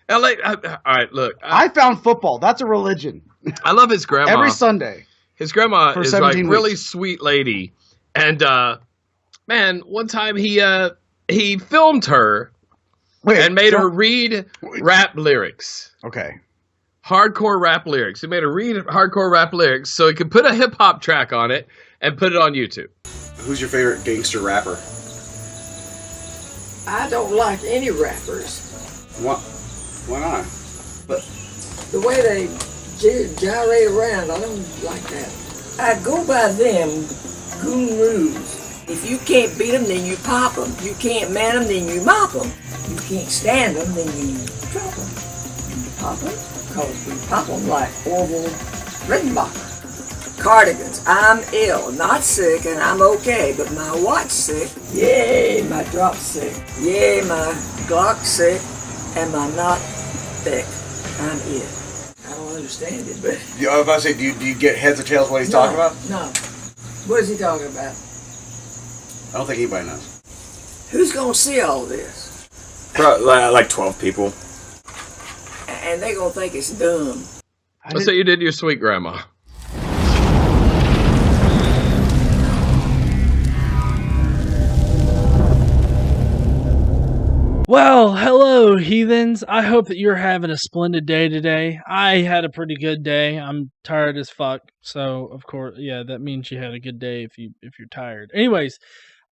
All right, look. I found football. That's a religion. I love his grandma. Every Sunday. His grandma For is 17 like really weeks. sweet lady. And man, one time he filmed her and made her read rap lyrics. Okay. Hardcore rap lyrics. He made her read hardcore rap lyrics so he could put a hip hop track on it and put it on YouTube. Who's your favorite gangster rapper? I don't like any rappers. Why not? But the way they gyrate around, I don't like that. I go by them goon rules. If you can't beat them, then you pop them. You can't man them, then you mop them. You can't stand them, then you drop them. You pop them, because we pop them like Orville Redenbacher. Cardigans, I'm ill, not sick, and I'm okay, but my watch sick. Yay, my drop sick. Yay, my Glock sick, and my knot thick. I'm it. I don't understand it, but... I was about to say, do you get heads or tails what he's talking about? No. What is he talking about? I don't think anybody knows. Who's gonna see all this? Like 12 people. And they gonna think it's dumb. Let's say you did your sweet grandma. Well, hello, heathens. I hope that you're having a splendid day today. I had a pretty good day. I'm tired as fuck, so of course, yeah, that means you had a good day if you're tired. Anyways,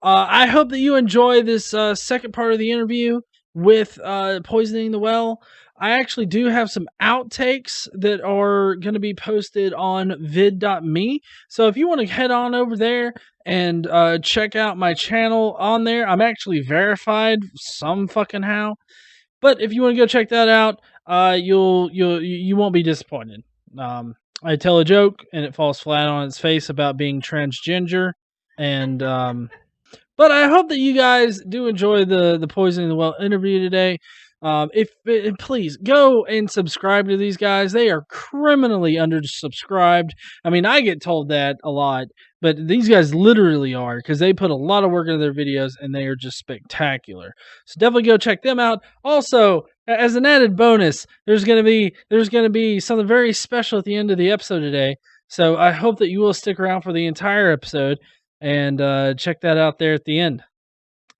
I hope that you enjoy this second part of the interview with Poisoning the Well. I actually do have some outtakes that are going to be posted on vid.me. So if you want to head on over there and check out my channel on there, I'm actually verified some fucking how. But if you want to go check that out, you won't be disappointed. I tell a joke and it falls flat on its face about being transgender, and but I hope that you guys do enjoy the Poisoning the Well interview today. Please go and subscribe to these guys. They are criminally undersubscribed. I mean, I get told that a lot, but these guys literally are, because they put a lot of work into their videos and they are just spectacular. So definitely go check them out. Also, as an added bonus, there's gonna be something very special at the end of the episode today. So I hope that you will stick around for the entire episode and check that out there at the end.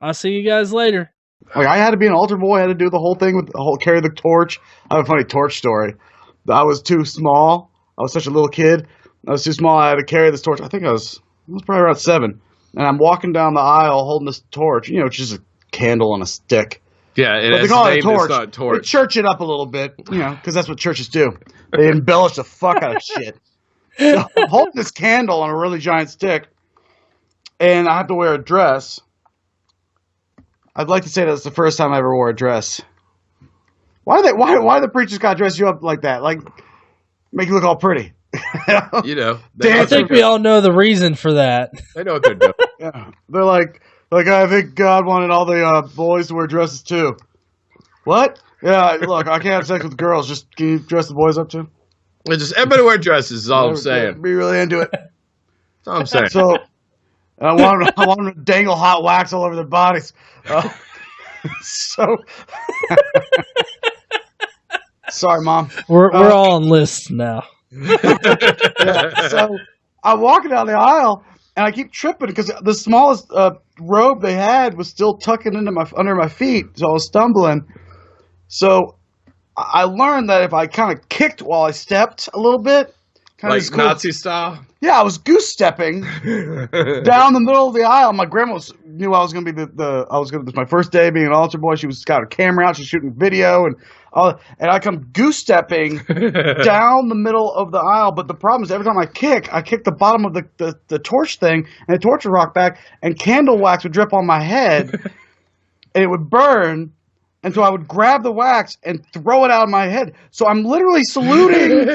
I'll see you guys later. Like, I had to be an altar boy. I had to do the whole thing with carry the torch. I have a funny torch story. I was too small. I was such a little kid. I was too small. I had to carry this torch. I think I was probably around 7. And I'm walking down the aisle holding this torch. You know, it's just a candle on a stick. Yeah, but they call it a torch. It's not a torch. They church it up a little bit, you know, because that's what churches do. They embellish the fuck out of shit. So I'm holding this candle on a really giant stick, and I have to wear a dress. I'd like to say that's the first time I ever wore a dress. Why the preachers gotta dress you up like that? Like, make you look all pretty. You know. I think we all know the reason for that. They know what they're doing. Yeah. They're like I think God wanted all the boys to wear dresses too. What? Yeah, look, I can't have sex with girls. Just can you dress the boys up too? Everybody wear dresses is all I'm saying. Be really into it. That's all I'm saying. So, I want them to dangle hot wax all over their bodies. So, sorry, Mom. We're all on lists now. Yeah, so I'm walking down the aisle and I keep tripping because the smallest robe they had was still tucking into under my feet, so I was stumbling. So I learned that if I kind of kicked while I stepped a little bit, like Nazi style. Yeah, I was goose-stepping down the middle of the aisle. My grandma knew I was going to be this was my first day being an altar boy. She got her camera out, she's shooting video, and I come goose-stepping down the middle of the aisle. But the problem is every time I kick the bottom of the torch thing, and the torch would rock back, and candle wax would drip on my head, and it would burn. And so I would grab the wax and throw it out of my head. So I'm literally saluting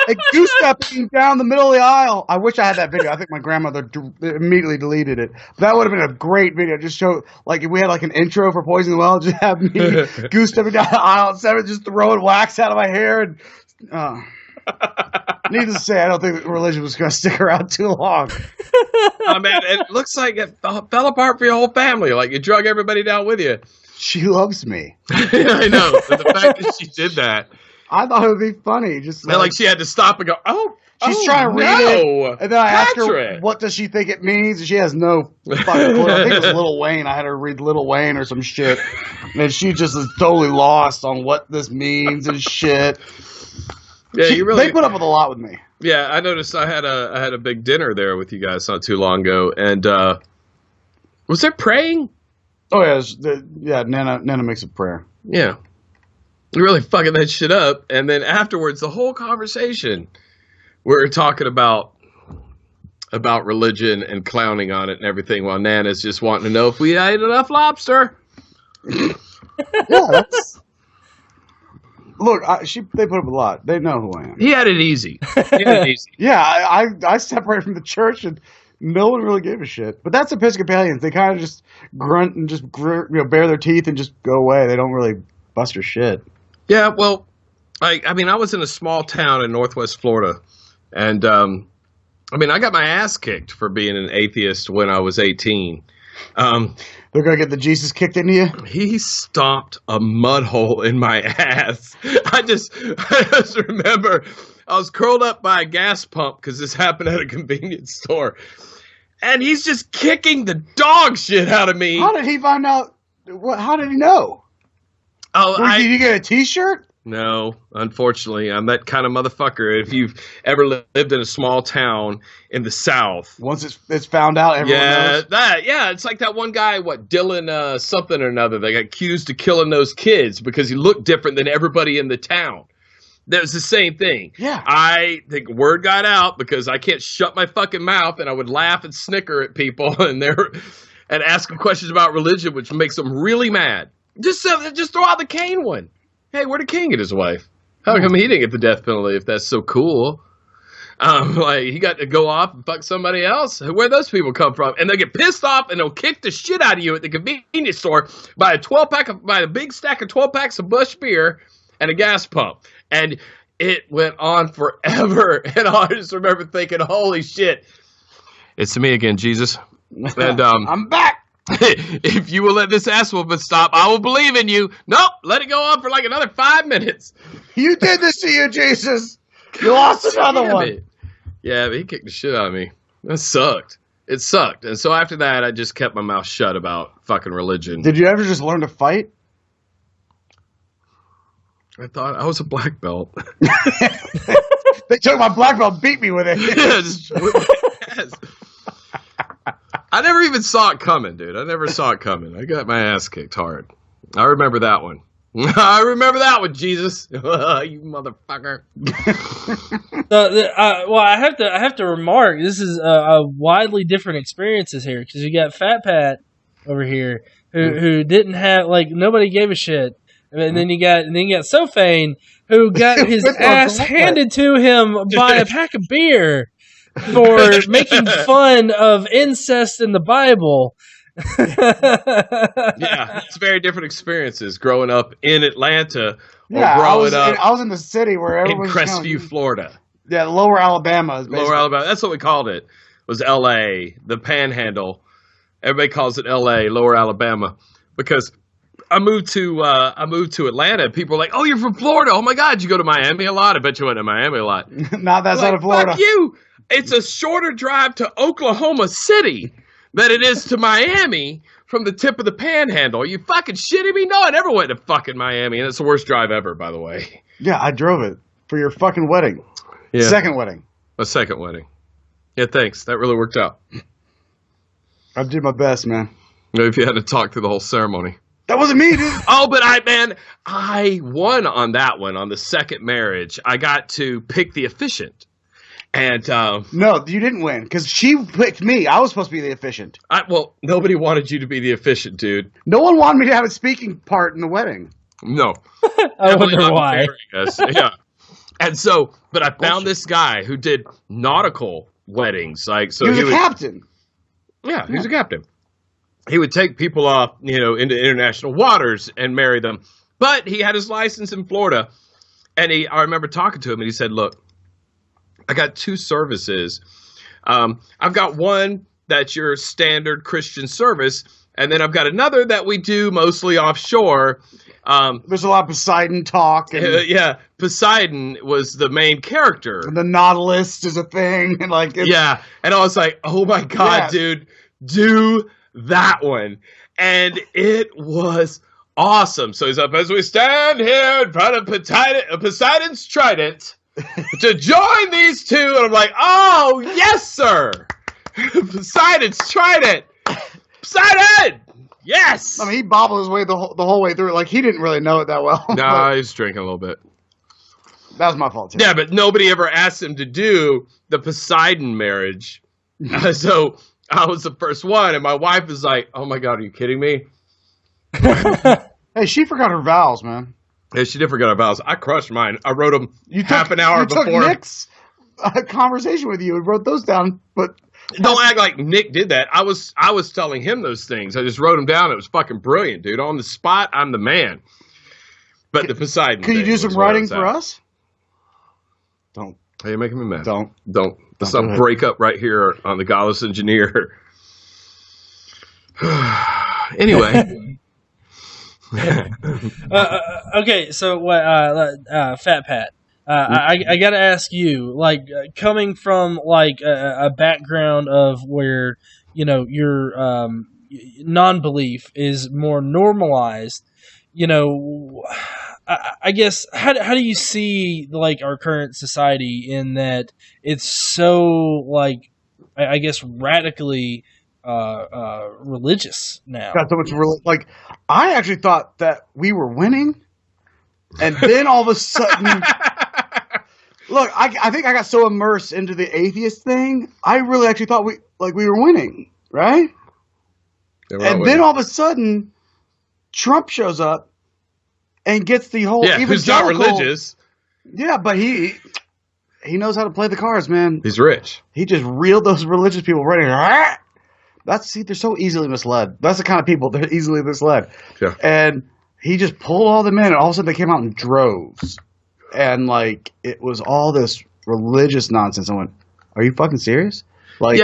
and goose-stepping down the middle of the aisle. I wish I had that video. I think my grandmother immediately deleted it. That would have been a great video. Just show, like, if we had like an intro for Poisoning the Well, just have me goose-stepping down the aisle at 7, just throwing wax out of my hair. And, needless to say, I don't think religion was going to stick around too long. Oh, man, it looks like it fell apart for your whole family. Like you drug everybody down with you. She loves me. I know. But the fact that she did that. I thought it would be funny. Just like she had to stop and go, she's trying to read it. And then I asked her, what does she think it means? And she has no fucking clue. I think it was Lil Wayne. I had her read Lil Wayne or some shit. And she just is totally lost on what this means and shit. Yeah, they put up with a lot with me. Yeah, I noticed I had a big dinner there with you guys not too long ago. And was there praying? Oh, yeah. Nana makes a prayer. Yeah. Really fucking that shit up. And then afterwards, the whole conversation, we're talking about religion and clowning on it and everything, while Nana's just wanting to know if we ate enough lobster. Yeah, look, they put up a lot. They know who I am. He had it easy. Yeah, I separated from the church and no one really gave a shit. But that's Episcopalians. They kind of just grunt and just bare their teeth and just go away. They don't really bust your shit. Yeah, well, I mean, I was in a small town in Northwest Florida, and I got my ass kicked for being an atheist when I was 18. They're gonna get the Jesus kicked into you? He stomped a mud hole in my ass. I just remember I was curled up by a gas pump because this happened at a convenience store, and he's just kicking the dog shit out of me. How did he find out? How did he know? Did you get a T-shirt? No, unfortunately, I'm that kind of motherfucker. If you've ever lived in a small town in the South, once it's found out, everyone knows. It's like that one guy, Dylan something or another. They got accused of killing those kids because he looked different than everybody in the town. That was the same thing. Yeah, I think word got out because I can't shut my fucking mouth, and I would laugh and snicker at people and ask them questions about religion, which makes them really mad. Just throw out the Cain one. Hey, where'd King get his wife? How come he didn't get the death penalty if that's so cool? He got to go off and fuck somebody else? Where'd those people come from? And they'll get pissed off and they'll kick the shit out of you at the convenience store by a big stack of 12 packs of Busch beer and a gas pump. And it went on forever. And I just remember thinking, holy shit. It's me again, Jesus. And I'm back. If you will let this ass whooping stop, I will believe in you. Nope, let it go on for like another 5 minutes. You did this to you, Jesus. You lost another one. Yeah, but he kicked the shit out of me. That sucked. It sucked. And so after that, I just kept my mouth shut about fucking religion. Did you ever just learn to fight? I thought I was a black belt. They took my black belt, beat me with it. Yeah, just whip my ass. I never even saw it coming, dude. I never saw it coming. I got my ass kicked hard. I remember that one. I remember that one, Jesus. You motherfucker. Well, I have to remark, this is a widely different experiences here, because you got Phat Pat over here who didn't have, like, nobody gave a shit. And then you got SoFain, who got his ass handed to him by a pack of beer for making fun of incest in the Bible. Yeah, it's very different experiences growing up in Atlanta or I was in the city where everyone in Crestview, Florida. Yeah, Lower Alabama. Lower Alabama. That's what we called it. Was L.A. the Panhandle? Everybody calls it L.A. Lower Alabama because I moved to Atlanta. People were like, "Oh, you're from Florida? Oh my God, you go to Miami a lot? I bet you went to Miami a lot." Not that side of Florida. Fuck you. It's a shorter drive to Oklahoma City than it is to Miami from the tip of the Panhandle. Are you fucking shitting me? No, I never went to fucking Miami, and it's the worst drive ever, by the way. Yeah, I drove it for your fucking wedding. Yeah. Second wedding. A second wedding. Yeah, thanks. That really worked out. I did my best, man. Maybe if you had to talk through the whole ceremony. That wasn't me, dude. Oh, but I won on that one, on the second marriage. I got to pick the officiant. And no, you didn't win because she picked me. I was supposed to be the officiant. Well, nobody wanted you to be the officiant, dude. No one wanted me to have a speaking part in the wedding. No. I wonder why. Yeah. And so, but I found this guy who did nautical weddings. Like, so he was a captain. Yeah, he was a captain. He would take people off, into international waters and marry them. But he had his license in Florida. And I remember talking to him and he said, "Look, I got two services. I've got one that's your standard Christian service, And then I've got another that we do mostly offshore. There's a lot of Poseidon talk. And Yeah, Poseidon was the main character. the Nautilus is a thing. And like, Yeah, and I was like, oh my God, dude, do that one. And it was awesome. So he's up, as we stand here in front of Poseidon's trident to join these two. And I'm like, oh, yes, sir. Poseidon's trident. Poseidon! Yes! I mean, he bobbled his way the whole way through. Like, he didn't really know it that well. No, he's drinking a little bit. That was my fault, too. Yeah, but nobody ever asked him to do the Poseidon marriage. So I was the first one, and my wife was like, oh my God, are you kidding me? Hey, she forgot her vows, man. Yeah, she did forget her vows. I crushed mine. I wrote them half an hour you before. took Nick's conversation with you and wrote those down, but Don't act like Nick did that. I was telling him those things. I just wrote them down. It was fucking brilliant, dude. On the spot, I'm the man. But the Poseidon. Could you do some writing for us? Don't. Are you making me mad? Don't. Let's not break up right here on the Godless Engineer. Anyway. Okay, so what? Phat Pat. I got to ask you, like, coming from like a background of where your non-belief is more normalized. I guess how do you see like our current society in that it's so like I guess radically religious now? Got so much like I actually thought that we were winning, and then all of a sudden. Look, I think I got so immersed into the atheist thing, I really actually thought we were winning, right? And then all of a sudden, Trump shows up and gets the whole who's not religious. Yeah, but he knows how to play the cards, man. He's rich. He just reeled those religious people right in. They're so easily misled. That's the kind of people that are easily misled. Yeah. And he just pulled all them in, and all of a sudden they came out in droves. And like it was all this religious nonsense. I went, "Are you fucking serious?" Like,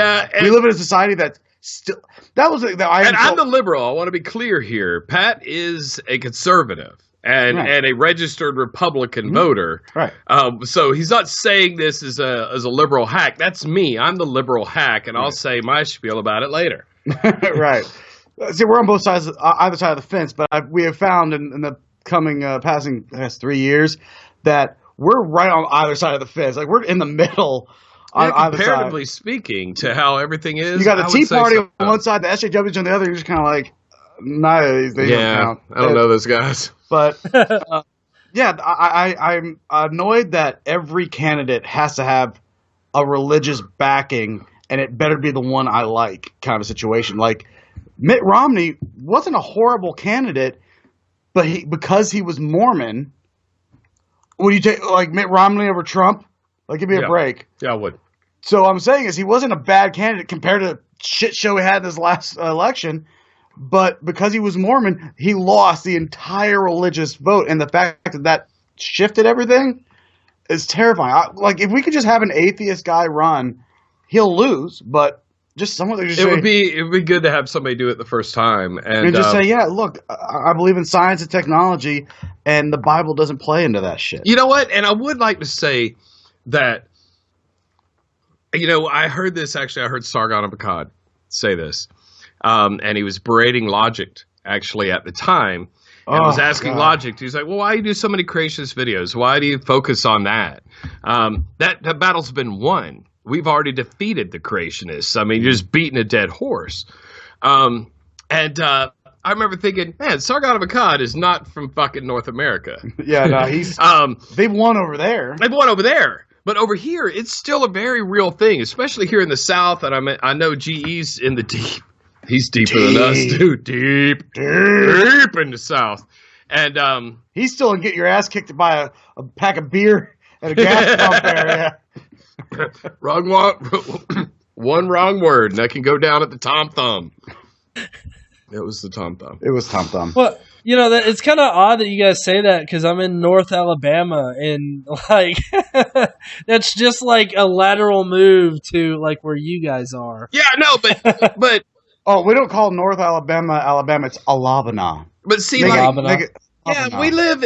we live in a society that still. That was that I'm the liberal. I want to be clear here. Pat is a conservative and a registered Republican voter. Right. So he's not saying this as a liberal hack. That's me. I'm the liberal hack, and I'll say my spiel about it later. Right. See, we're on both sides, either side of the fence. But we have found in the coming past 3 years. That we're right on either side of the fence. Like, we're in the middle on either side. Comparatively speaking to how everything is. You got the Tea Party on one side, the SJWs on the other. You're just kind of like, neither of these things don't count. I don't know those guys. But, I'm annoyed that every candidate has to have a religious backing, and it better be the one I like kind of situation. Like, Mitt Romney wasn't a horrible candidate, but because he was Mormon... Would you take like Mitt Romney over Trump? Like, give me a break. Yeah, I would. So what I'm saying is he wasn't a bad candidate compared to the shit show he had in his last election, but because he was Mormon, he lost the entire religious vote, and the fact that shifted everything is terrifying. Like, if we could just have an atheist guy run, he'll lose, but just someone that just it would be good to have somebody do it the first time and just say, yeah, look, I believe in science and technology, and the Bible doesn't play into that shit. You know what? And I would like to say that, I heard this actually. I heard Sargon of Akkad say this, and he was berating Logic actually at the time. And was asking Logic. He's like, well, why do you do so many creationist videos? Why do you focus on that? That battle's been won. We've already defeated the creationists. I mean, you're just beating a dead horse. And I remember thinking, man, Sargon of Akkad is not from fucking North America. Yeah, no, he's. They've won over there. They've won over there. But over here, it's still a very real thing, especially here in the South. And I know GE's in the deep. He's deeper than us, dude. Deep in the South. And he's still in get your ass kicked by a pack of beer at a gas pump area. Wrong one wrong word, and that can go down at the Tom Thumb. It was the Tom Thumb. It was Tom Thumb. Well, it's kind of odd that you guys say that because I'm in North Alabama, and like that's just like a lateral move to like where you guys are. Yeah, no, but Oh, we don't call North Alabama, Alabama. It's Alabama. But see, Make like, it, make it yeah, Alabama. we live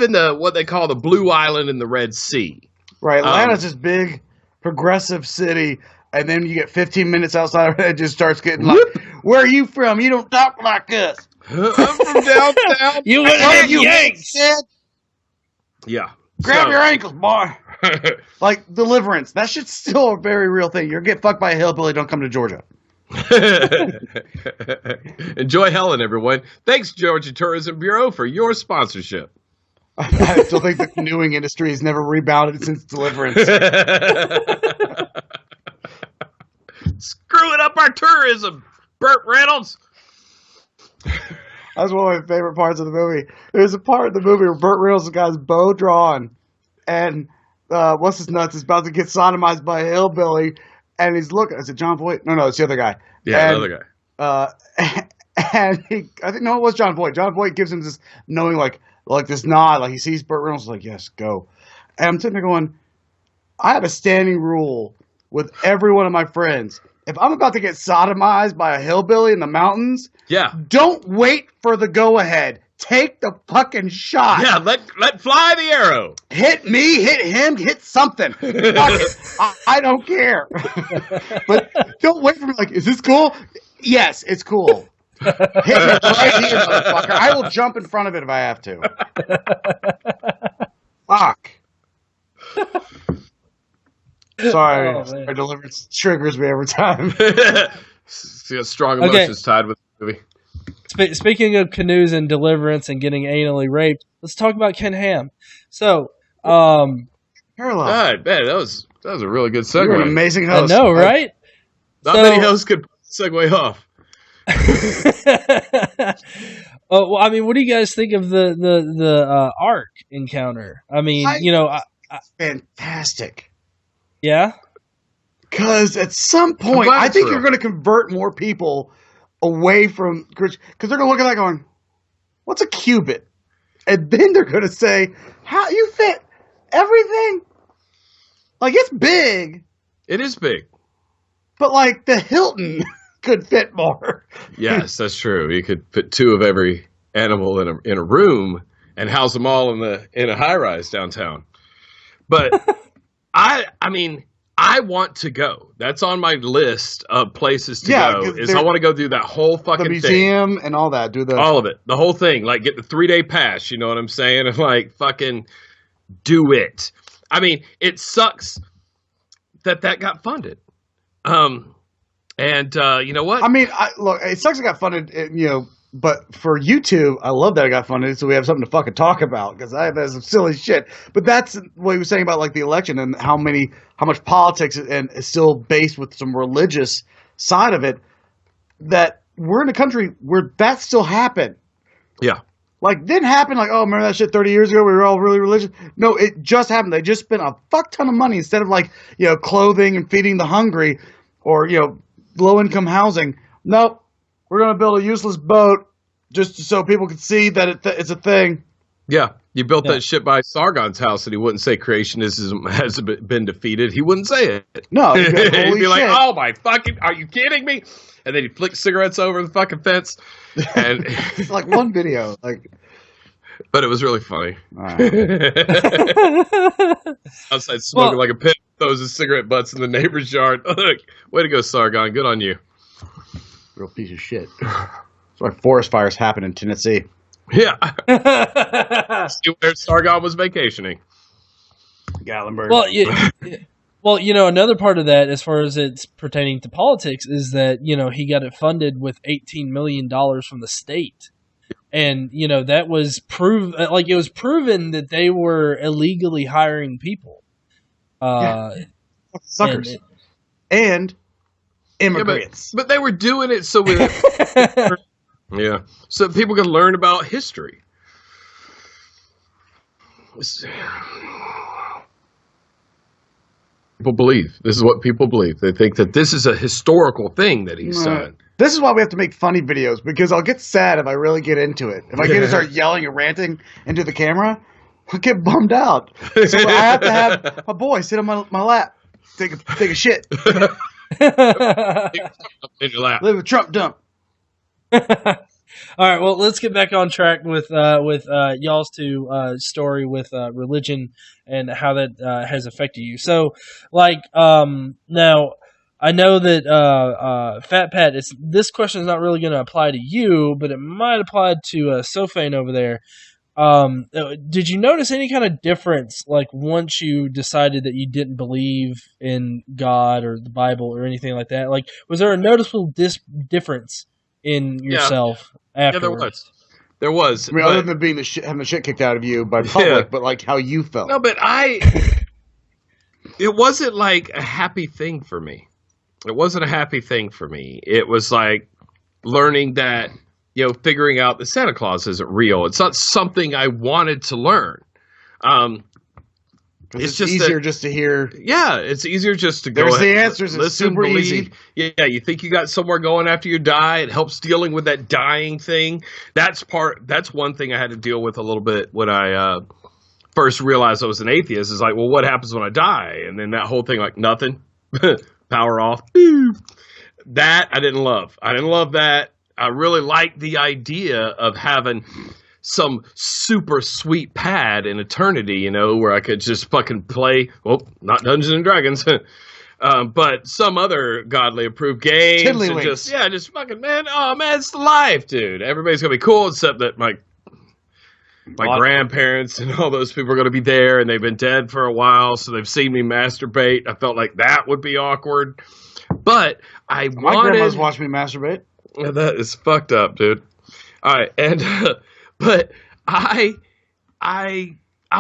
in the what they call the Blue Island in the Red Sea. Right, Atlanta's this big, progressive city, and then you get 15 minutes outside of it, it just starts getting like, where are you from? You don't talk like us. I'm from downtown. You would have Yanks. Yeah. Grab So- your ankles, boy. Like, Deliverance. That shit's still a very real thing. You're get fucked by a hillbilly, don't come to Georgia. Enjoy Helen, everyone. Thanks, Georgia Tourism Bureau, for your sponsorship. I still think the canoeing industry has never rebounded since Deliverance. Screwing up our tourism, Burt Reynolds. That's one of my favorite parts of the movie. There's a part of the movie where Burt Reynolds got his bow drawn, and what's his nuts is about to get sodomized by a hillbilly, and he's looking. Is it John Voight? No, it's the other guy. Yeah, and, the other guy. And I think, no, it was John Voight. John Voight gives him this knowing, like this nod, like he sees Burt Reynolds, like, yes, go. And I'm sitting there going, I have a standing rule with every one of my friends. If I'm about to get sodomized by a hillbilly in the mountains, Yeah. don't wait for the go-ahead. Take the fucking shot. Yeah, let fly the arrow. Hit me, hit him, hit something. Fuck it. I don't care. But don't wait for me like, is this cool? Yes, it's cool. Hit me right here, motherfucker. I will jump in front of it if I have to. Fuck. Sorry, Oh, man. our deliverance triggers me every time. See, got strong emotions tied with the movie. Speaking of canoes and Deliverance and getting anally raped, let's talk about Ken Ham. So, Parallel. All right, man, that was a really good You're an segue. amazing I host. know, right? Not So- many hosts could segue off. Well, I mean, what do you guys think of the Ark encounter? I mean, Fantastic. yeah. Because at some point, glad I it's think real. you're going to convert more people away from Christian, because they're going to look at that going, what's a cubit? And then they're going to say, how you fit everything? Like, it's big, It is big. but like the Hilton could fit more. Yes, that's true. You could put two of every animal in a room and house them all in a high rise downtown. But I mean, I want to go. That's on my list of places to Yeah, go. 'cause Is I want to go do that whole The fucking thing. museum and all that. Do the All of it. The whole thing. Like, get the 3-day pass, you know what I'm saying? And, like, fucking do it. I mean, it sucks that got funded. And you know what? I mean, look, it sucks it got funded, but for YouTube, I love that it got funded, so we have something to fucking talk about, because that's some silly shit. But that's what he was saying about, like, the election and how much politics and is still based with some religious side of it, that we're in a country where that still happened. Yeah. Like, didn't happen like, oh, remember that shit 30 years ago? We were all really religious. No, it just happened. They just spent a fuck ton of money instead of, like, clothing and feeding the hungry or, low-income housing. Nope. We're going to build a useless boat just so people can see that it's a thing. Yeah. You built that shit by Sargon's house and he wouldn't say creationism has been defeated. He wouldn't say it. No. He'd be like, He'd holy be like, shit. oh my fucking, are you kidding me? And then he'd flick cigarettes over the fucking fence. And It's like one video. Like, but it was really funny. all right. Outside smoking like a pit, throws his cigarette butts in the neighbor's yard. Look, way to go, Sargon. Good on you. Real piece of shit. That's why forest fires happen in Tennessee. Yeah. See where Sargon was vacationing. Gatlinburg. Well, another part of that, as far as it's pertaining to politics, is that he got it funded with $18 million from the state, and that was it was proven that they were illegally hiring people. Suckers. And immigrants. But they were doing it so so people can learn about history. People believe. This is what people believe. They think that this is a historical thing that he's done. This is why we have to make funny videos, because I'll get sad if I really get into it. If I get to start yelling and ranting into the camera, I'll get bummed out. So I have to have my boy sit on my lap, take a shit. In your lap. Live a Trump dump. All right, well, let's get back on track with y'all's story with religion and how that has affected you. So, now I know that Phat Pat, this question is not really going to apply to you, but it might apply to SoFain over there. Did you notice any kind of difference, like once you decided that you didn't believe in God or the Bible or anything like that? Like, was there a noticeable difference in yourself afterwards? Yeah, there was. I mean, other than being having the shit kicked out of you by public, but like how you felt. No, but it wasn't like a happy thing for me. It wasn't a happy thing for me. It was like learning that, figuring out that Santa Claus isn't real. It's not something I wanted to learn. It's just easier just to hear. Yeah, it's easier just to go. There's ahead, the answers. It's super easy. Yeah, you think you got somewhere going after you die. It helps dealing with that dying thing. That's one thing I had to deal with a little bit when I first realized I was an atheist. Is like, well, what happens when I die? And then that whole thing, like nothing, power off. That I didn't love. I didn't love that. I really liked the idea of having some super sweet pad in eternity, where I could just fucking play, well, not Dungeons and Dragons, but some other godly approved games. Tiddlywinks. And just fucking, man, it's the life, dude. Everybody's going to be cool, except that my grandparents and all those people are going to be there, and they've been dead for a while, so they've seen me masturbate. I felt like that would be awkward. But my grandma's watched me masturbate. That is fucked up, dude. All right, and but I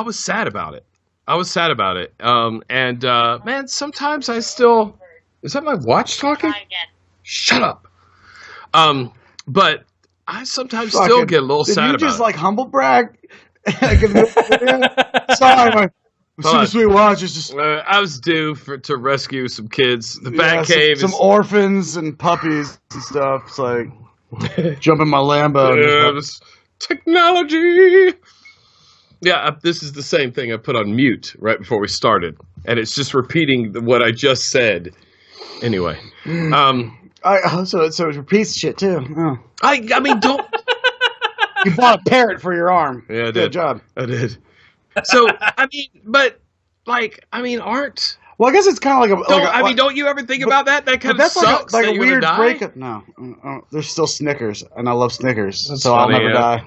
was sad about it. Man, sometimes I still. Is that my watch talking? Shut up. But I sometimes still get a little sad about it. Did you just like humble brag? Sorry, my super sweet watch is just. I was due to rescue some kids. The Bat Cave, some orphans and puppies and stuff. It's like jump in my Lambo. Technology. Yeah, this is the same thing I put on mute right before we started, and it's just repeating what I just said. Anyway, so it repeats shit too. Oh. I mean, don't. You bought a parrot for your arm. Yeah, I did. Good job. I did. So aren't. Well, I guess it's kind of like don't you ever think about that? That kind of sucks. Like a weird breakup. No, there's still Snickers, and I love Snickers, so I'll never die.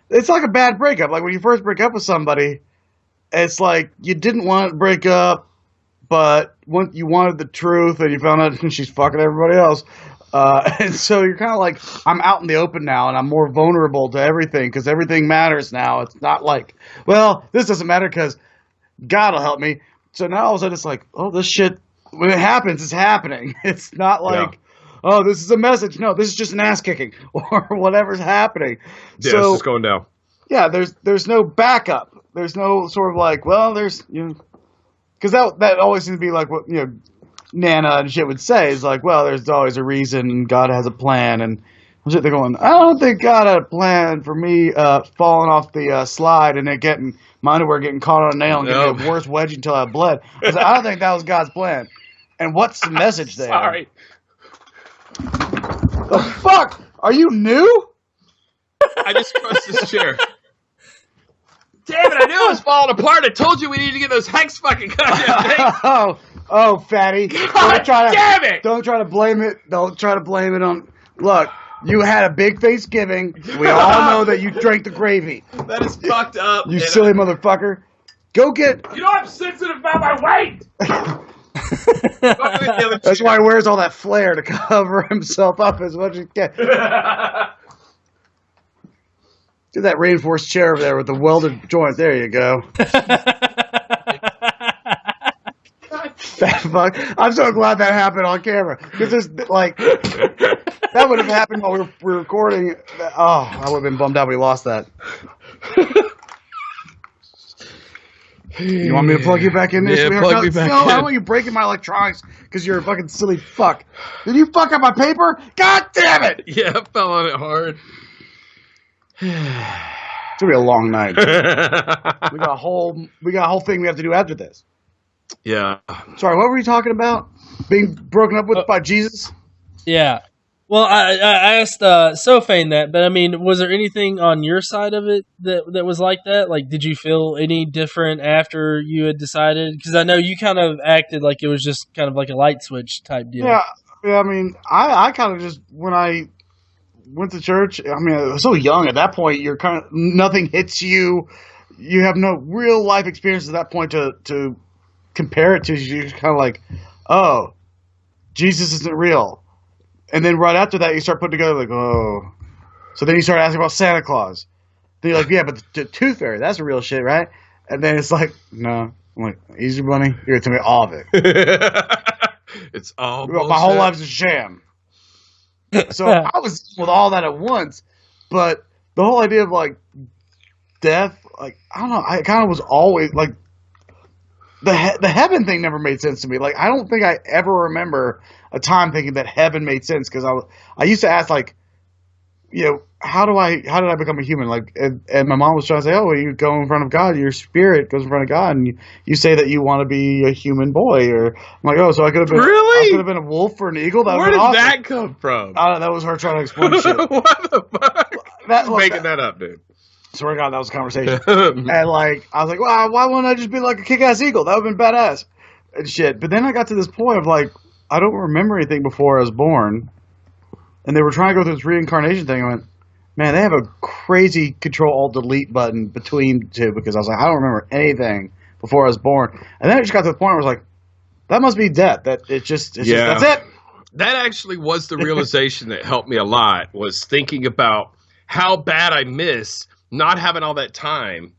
It's like a bad breakup. Like when you first break up with somebody, it's like you didn't want to break up, but you wanted the truth, and you found out she's fucking everybody else. And so you're kind of like, I'm out in the open now, and I'm more vulnerable to everything because everything matters now. It's not like, well, this doesn't matter because God will help me. So now all of a sudden it's like, oh, this shit, when it happens, it's happening. It's not like, oh, this is a message. No, this is just an ass kicking or whatever's happening. Yeah, so, it's just going down. Yeah, there's no backup. There's no sort of like, well, there's, because that always seems to be like what, Nana and shit would say is like, well, there's always a reason and God has a plan. And they're going, I don't think God had a plan for me falling off the slide and then my underwear getting caught on a nail and getting a worse wedge until I bled. I don't think that was God's plan. And what's the message there? Sorry. The fuck? Are you new? I just crushed this chair. Damn it, I knew it was falling apart. I told you we needed to get those hex fucking goddamn things. Oh, fatty. Damn it! Don't try to blame it. Don't try to blame it on... Look, you had a big Thanksgiving. We all know that you drank the gravy. That is fucked up. You silly motherfucker. Go get... You know I'm sensitive about my weight! That's why he wears all that flair to cover himself up as much as he can. Do that reinforced chair over there with the welded joint. There you go. Fat fuck. I'm so glad that happened on camera. Because there's like... That would have happened while we were recording. Oh, I would have been bummed out when we lost that. You want me to plug you back in there? Yeah, plug me back in. I don't want you breaking my electronics because you're a fucking silly fuck. Did you fuck up my paper? God damn it! Yeah, I fell on it hard. It's gonna be a long night. we got a whole thing we have to do after this. Yeah. Sorry, what were you talking about? Being broken up with by Jesus? Yeah. Well, I asked SoFain that, but I mean, was there anything on your side of it that was like that? Like, did you feel any different after you had decided? Because I know you kind of acted like it was just kind of like a light switch type deal. Yeah. I mean, I kind of just, when I went to church, I mean, I was so young at that point, you're kind of, nothing hits you. You have no real life experience at that point to compare it to. You're kind of like, oh, Jesus isn't real. And then right after that, you start putting together like, oh. So then you start asking about Santa Claus. Then you're like, yeah, but the Tooth Fairy, that's real shit, right? And then it's like, no. I'm like, easy, bunny. You're going to tell me all of it. It's all My whole life's a sham. So I was with all that at once. But the whole idea of like death, like, I don't know. I kind of was always like, the heaven thing never made sense to me. Like, I don't think I ever remember a time thinking that heaven made sense, because I used to ask, like, you know, how did I become a human? Like, and my mom was trying to say, oh, well, you go in front of God, your spirit goes in front of God, and you say that you want to be a human boy, or I'm like, oh, so I could have been really? I could have been a wolf or an eagle. Where did awesome. That come from? That was her trying to explain shit. What the fuck? Making that up, dude. Swear to God, that was a conversation. And like, I was like, well, why wouldn't I just be like a kick-ass eagle? That would have been badass and shit. But then I got to this point of like, I don't remember anything before I was born. And they were trying to go through this reincarnation thing. I went, man, they have a crazy Control-Alt-Delete button between the two, because I was like, I don't remember anything before I was born. And then it just got to the point where I was like, that must be death. That's it. That actually was the realization that helped me a lot, was thinking about how bad I miss not having all that time,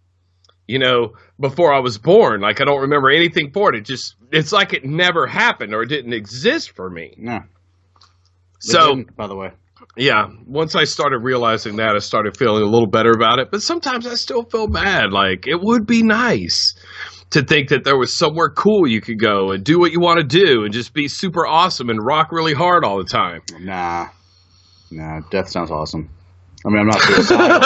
you know, before I was born. Like, I don't remember anything for it. It's like it never happened, or it didn't exist for me. No. So, by the way. Yeah, once I started realizing that, I started feeling a little better about it. But sometimes I still feel bad. Like, it would be nice to think that there was somewhere cool you could go and do what you want to do and just be super awesome and rock really hard all the time. Nah, death sounds awesome. I mean, I'm not suicidal.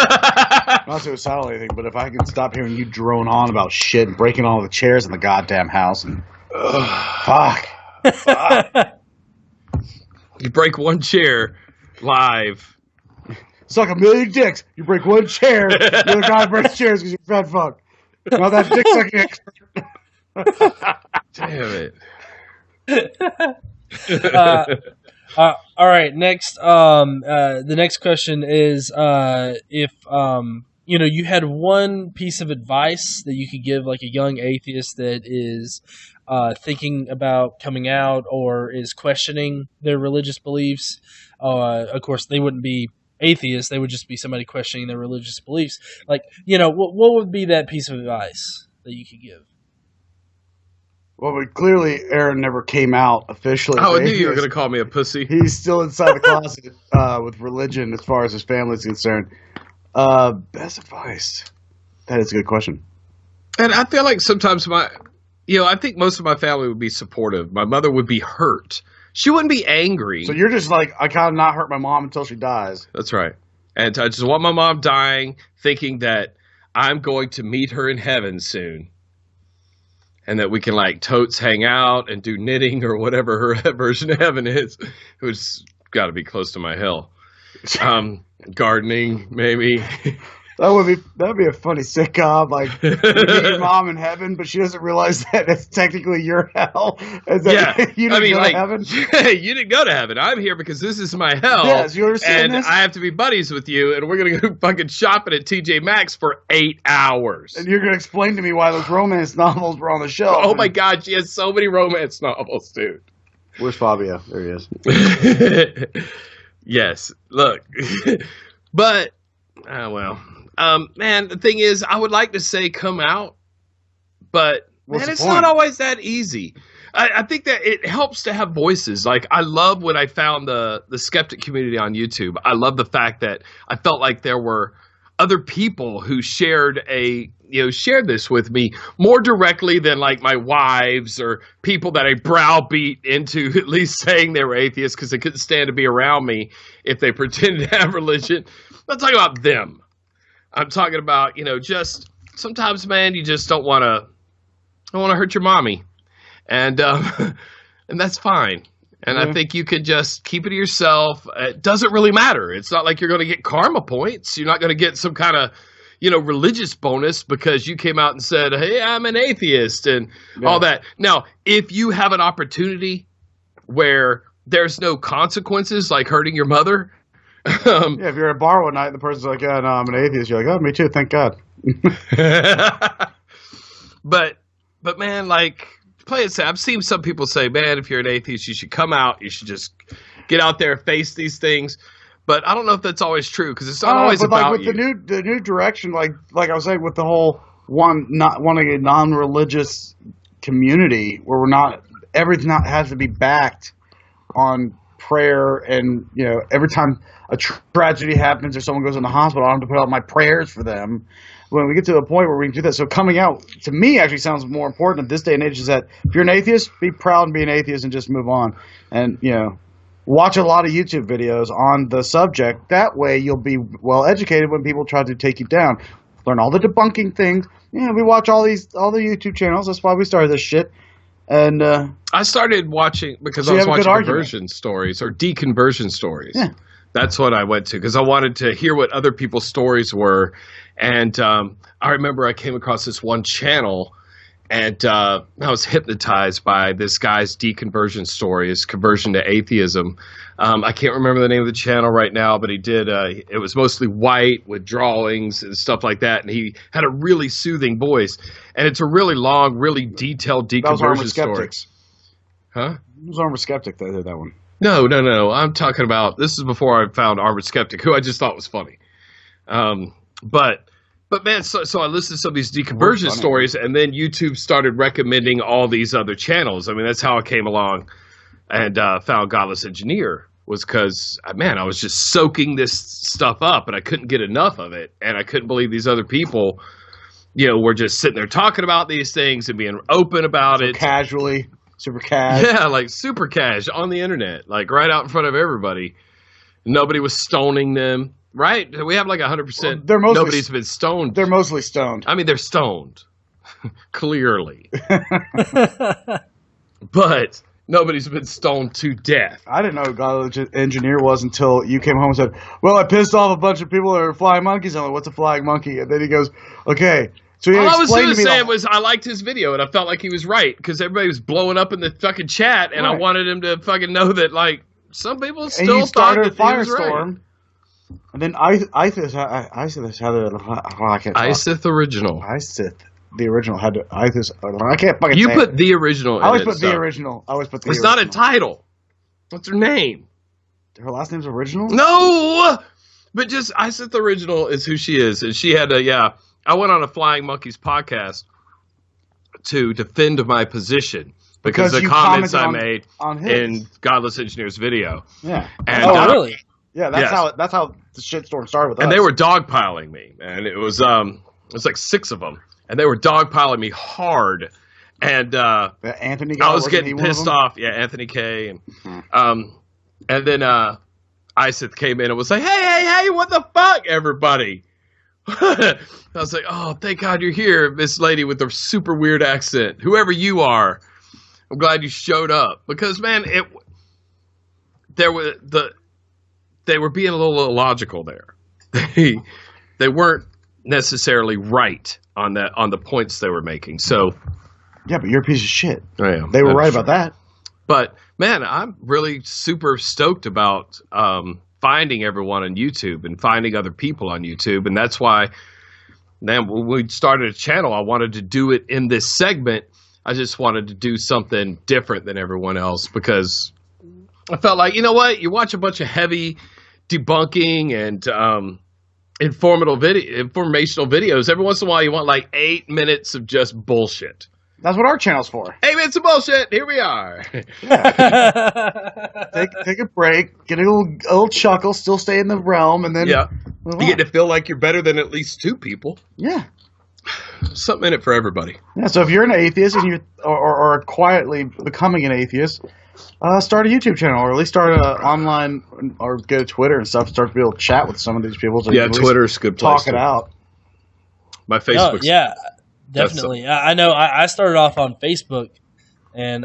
Not suicidal or anything, but if I can stop hearing you drone on about shit and breaking all the chairs in the goddamn house, and fuck. You break one chair live. Suck a million dicks. You break one chair. The other guy breaks chairs because you're fat fuck. Now that's dick sucking expert. Damn it. All right. Next, the next question is, if you know, you had one piece of advice that you could give, like a young atheist that is thinking about coming out or is questioning their religious beliefs. Of course, they wouldn't be atheists; they would just be somebody questioning their religious beliefs. Like, you know, what would be that piece of advice that you could give? Well, but clearly Aaron never came out officially. Oh, I knew you were going to call me a pussy. He's still inside the closet with religion as far as his family is concerned. Best advice? That is a good question. And I feel like sometimes I think most of my family would be supportive. My mother would be hurt. She wouldn't be angry. So you're just like, I kind of not hurt my mom until she dies. That's right. And I just want my mom dying, thinking that I'm going to meet her in heaven soon. And that we can, like, totes hang out and do knitting or whatever her version of heaven is. Who's got to be close to my hell. Gardening, maybe. That'd be a funny sitcom. Like, you meet your mom in heaven, but she doesn't realize that it's technically your hell. You didn't go to heaven. You didn't go to heaven. I'm here because this is my hell. Yes, you understand and this? I have to be buddies with you, and we're gonna go fucking shopping at TJ Maxx for 8 hours. And you're gonna explain to me why those romance novels were on the shelf. Oh my God, she has so many romance novels, dude. Where's Fabio? There he is. Yes. Look, but well. Man, the thing is, I would like to say come out, but man, it's not always that easy. I think that it helps to have voices. Like, I love when I found the skeptic community on YouTube. I love the fact that I felt like there were other people who shared this with me more directly than like my wives or people that I browbeat into at least saying they were atheists because they couldn't stand to be around me if they pretended to have religion. I'm not talking about them. I'm talking about, just sometimes, man, you just don't want to hurt your mommy. and and that's fine. And I think you could just keep it to yourself. It doesn't really matter. It's not like you're going to get karma points. You're not going to get some kind of, religious bonus because you came out and said, hey, I'm an atheist and all that. Now, if you have an opportunity where there's no consequences, like hurting your mother. If you're at a bar one night and the person's like, yeah, no, I'm an atheist. You're like, oh, me too. Thank God. But man, like, play it safe. I've seen some people say, man, if you're an atheist, you should come out. You should just get out there, face these things. But I don't know if that's always true because it's not always about with you. the new direction, like I was saying, with the whole not wanting a non-religious community where everything has to be backed on prayer, and every time a tragedy happens or someone goes in the hospital, I have to put out my prayers for them. When we get to the point where we can do that, so coming out to me actually sounds more important at this day and age. Is that if you're an atheist, be proud and be an atheist and just move on, and watch a lot of YouTube videos on the subject. That way you'll be well educated when people try to take you down. Learn all the debunking things. We watch all the YouTube channels. That's why we started this shit. And I started watching because I was watching conversion stories or deconversion stories. Yeah. That's what I went to because I wanted to hear what other people's stories were. And I remember I came across this one channel, and I was hypnotized by this guy's deconversion story, his conversion to atheism. I can't remember the name of the channel right now, but he did. It was mostly white with drawings and stuff like that, and he had a really soothing voice. And it's a really long, really detailed deconversion story. Huh? It was Armored Skeptic that did that one. No. I'm talking about, this is before I found Armored Skeptic, who I just thought was funny. But man, so I listened to some of these deconversion stories, and then YouTube started recommending all these other channels. I mean, that's how I came along and found Godless Engineer, was because, man, I was just soaking this stuff up, and I couldn't get enough of it, and I couldn't believe these other people, were just sitting there talking about these things and being open about it. Casually, super cash. Yeah, like super cash on the internet, like right out in front of everybody. Nobody was stoning them. Right? We have like 100%. Nobody's been stoned. They're mostly stoned. I mean, they're stoned. Clearly. But nobody's been stoned to death. I didn't know who Godless Engineer was until you came home and said, well, I pissed off a bunch of people that are flying monkeys. I'm like, what's a flying monkey? And then he goes, okay. So he all I was going to say was I liked his video, and I felt like he was right because everybody was blowing up in the fucking chat, and I wanted him to fucking know that, like, some people still thought that he was right. And then Atheist had Isith original. Isith, the original had Atheist. I can't fucking. You put the original. I always put the original. It's not a title. What's her name? Her last name's Original. No, but just Isith original is who she is, and she had a I went on a Flying Monkeys podcast to defend my position because the comments I made in Godless Engineer's video. Yeah. And, really? Yeah, that's how the shitstorm started with us. And they were dogpiling me, and it was like 6 of them, and they were dogpiling me hard. And Anthony guy, I was getting pissed off. Yeah, Anthony K. And then Isith came in and was like, hey, what the fuck, everybody? I was like, oh, thank God you're here, Miss Lady with the super weird accent. Whoever you are, I'm glad you showed up. Because, man, they were being a little illogical there. They weren't necessarily right on the points they were making. So yeah, but you're a piece of shit. They were right about that. But man, I'm really super stoked about finding everyone on YouTube and finding other people on YouTube, and that's why. Man, when we started a channel, I wanted to do it in this segment. I just wanted to do something different than everyone else because I felt like, you know what? You watch a bunch of heavy debunking and informational videos. Every once in a while, you want like 8 minutes of just bullshit. That's what our channel's for. 8 minutes of bullshit. Here we are. Yeah. Take a break, get a little chuckle, still stay in the realm, and then you get to feel like you're better than at least 2 people. Yeah. Something in it for everybody. Yeah. So if you're an atheist and you or quietly becoming an atheist, start a YouTube channel, or at least start an online, or go to Twitter and stuff. Start to be able to chat with some of these people. So Twitter's a good place. Talk it out. My Facebook. Yeah, definitely. I know. I started off on Facebook And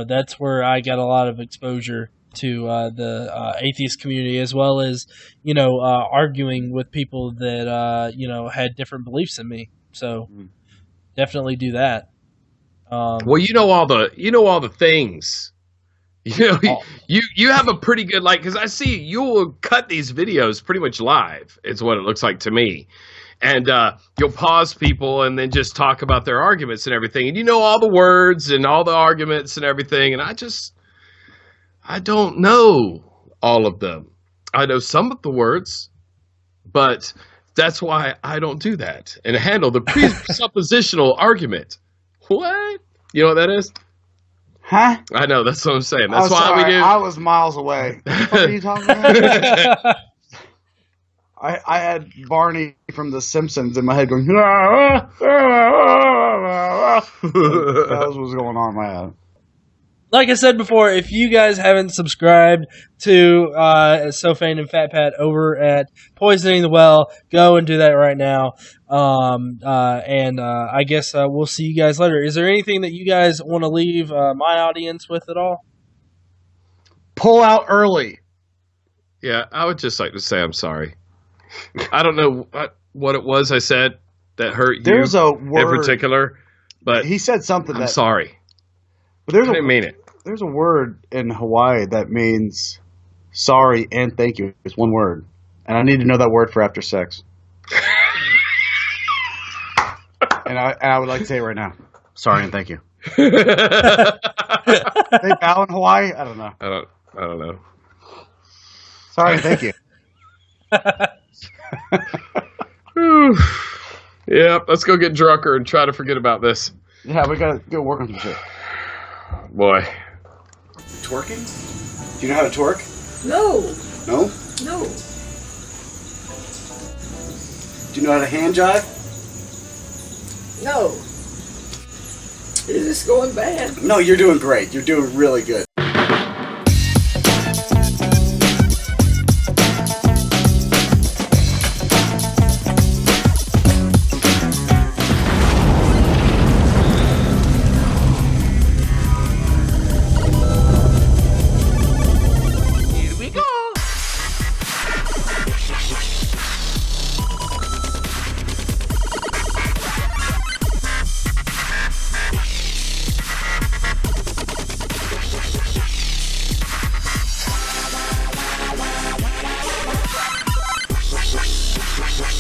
that's where I got a lot of exposure to the atheist community, as well as arguing with people that had different beliefs than me. So definitely do that. Well, you know all the things. You have a pretty good, like, because I see you will cut these videos pretty much live. Is what it looks like to me. And you'll pause people and then just talk about their arguments and everything. And you know all the words and all the arguments and everything. And I don't know all of them. I know some of the words, but that's why I don't do that and handle the presuppositional argument. What? You know what that is? Huh? I know, that's what I'm saying. That's why we do. I was miles away. What are you talking about? I had Barney from The Simpsons in my head going, that was what was going on in my head. Like I said before, if you guys haven't subscribed to SoFain and Phat Pat over at Poisoning the Well, go and do that right now. I guess we'll see you guys later. Is there anything that you guys want to leave my audience with at all? Pull out early. Yeah, I would just like to say I'm sorry. I don't know what it was I said that hurt you. There's a word in particular, but he said something. I'm sorry. But I didn't mean it. There's a word in Hawaii that means sorry and thank you. It's one word, and I need to know that word for after sex. and I would like to say it right now. Sorry and thank you. They bow in Hawaii? I don't know. I don't know. Sorry and thank you. Yeah, let's go get drunker and try to forget about this. Yeah, we gotta go work on some shit. Boy. Twerking? Do you know how to twerk? No. No? No. Do you know how to hand jive? No. Is this going bad? No, you're doing great. You're doing really good.